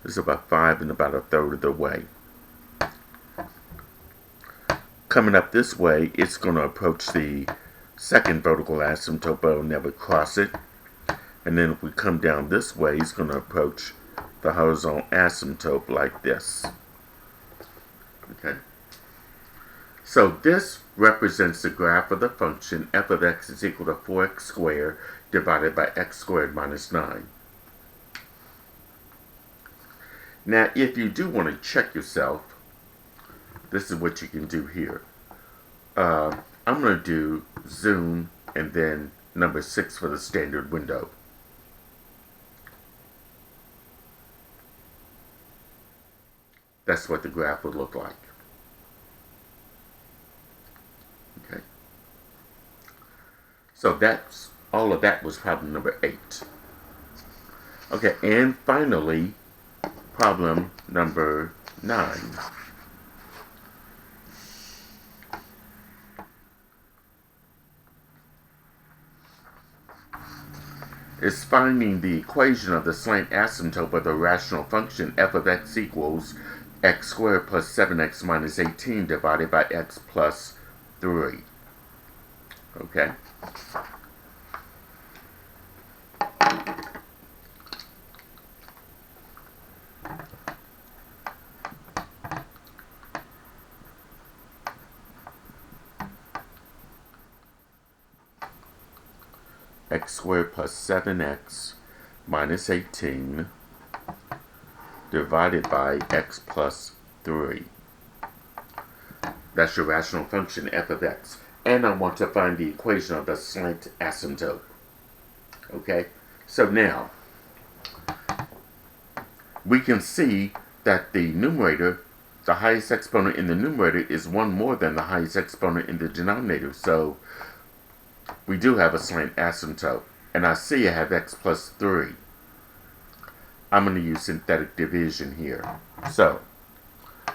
This is about 5 and about 1/3 of the way. Coming up this way, it's going to approach the second vertical asymptote, but it'll never cross it. And then if we come down this way, it's going to approach the horizontal asymptote like this. Okay. So this represents the graph of the function f of x is equal to 4x squared divided by x squared minus 9. Now, if you do want to check yourself, this is what you can do here. I'm going to do zoom and then number 6 for the standard window. That's what the graph would look like. Okay. So that's all of that was problem number 8. Okay, and finally, problem number 9. Is finding the equation of the slant asymptote of the rational function f of x equals x squared plus 7x minus 18 divided by x plus 3. Okay. x squared plus 7x minus 18 divided by x plus 3. That's your rational function f of x. And I want to find the equation of the slant asymptote. Okay, so now we can see that the numerator, the highest exponent in the numerator, is one more than the highest exponent in the denominator. So we do have a slant asymptote. And I see I have x plus 3. I'm going to use synthetic division here. So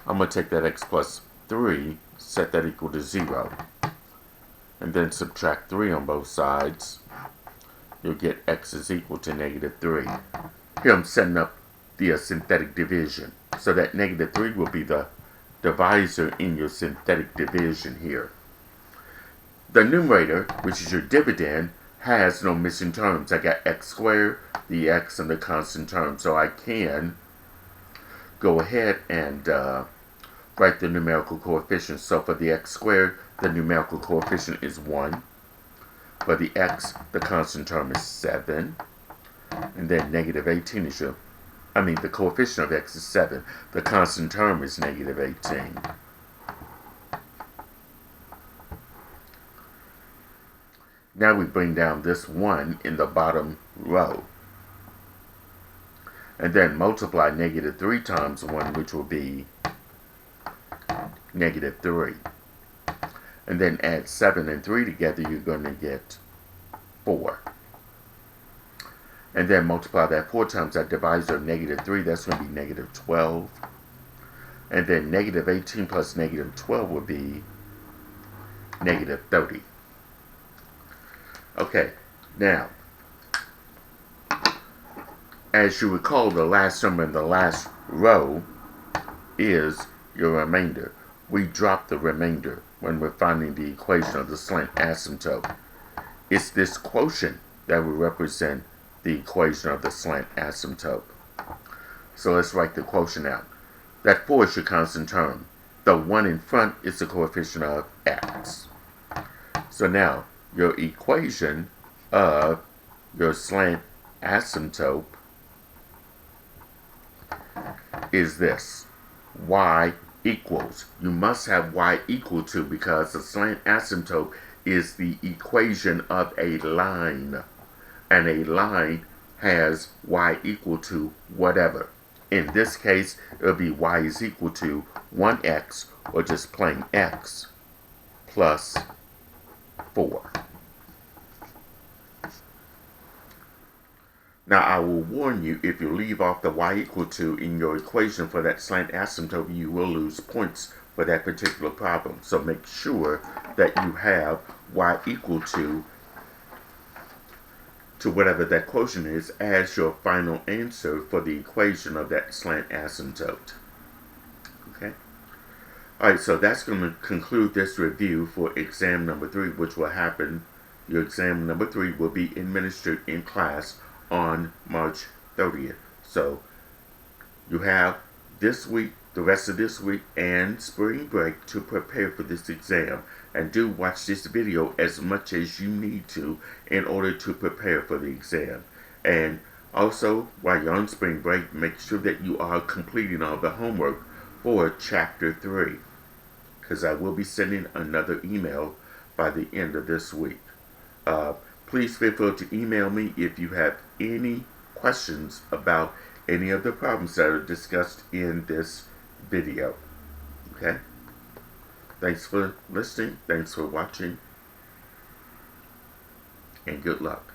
I'm going to take that x plus 3, set that equal to 0, and then subtract 3 on both sides. You'll get x is equal to negative 3. Here I'm setting up the synthetic division. So that negative 3 will be the divisor in your synthetic division here. The numerator, which is your dividend, has no missing terms. I got x squared, the x, and the constant term. So I can go ahead and write the numerical coefficient. So for the x squared, the numerical coefficient is 1. For the x, the constant term is 7. And then negative 18 is the coefficient of x is 7. The constant term is negative 18. Now we bring down this 1 in the bottom row. And then multiply negative 3 times 1, which will be negative 3. And then add 7 and 3 together, you're going to get 4. And then multiply that 4 times that divisor of negative 3, that's going to be negative 12. And then negative 18 plus negative 12 will be negative 30. Okay, now, as you recall, the last number in the last row is your remainder. We drop the remainder when we're finding the equation of the slant asymptote. It's this quotient that will represent the equation of the slant asymptote. So let's write the quotient out. That 4 is your constant term. The 1 in front is the coefficient of x. So now, your equation of your slant asymptote is this. Y equals. You must have y equal to, because the slant asymptote is the equation of a line. And a line has y equal to whatever. In this case, it'll be y is equal to 1x, or just plain x, plus 4. Now I will warn you, if you leave off the y equal to in your equation for that slant asymptote, you will lose points for that particular problem. So make sure that you have y equal to whatever that quotient is as your final answer for the equation of that slant asymptote. Okay? Alright, so that's going to conclude this review for exam number 3, which will happen, your exam number 3 will be administered in class on March 30th. So you have this week, the rest of this week, and spring break to prepare for this exam. And do watch this video as much as you need to in order to prepare for the exam. And also, while you're on spring break, make sure that you are completing all the homework for Chapter 3. Because I will be sending another email by the end of this week. Please feel free to email me if you have any questions about any of the problems that are discussed in this video. Okay? Thanks for listening. Thanks for watching. And good luck.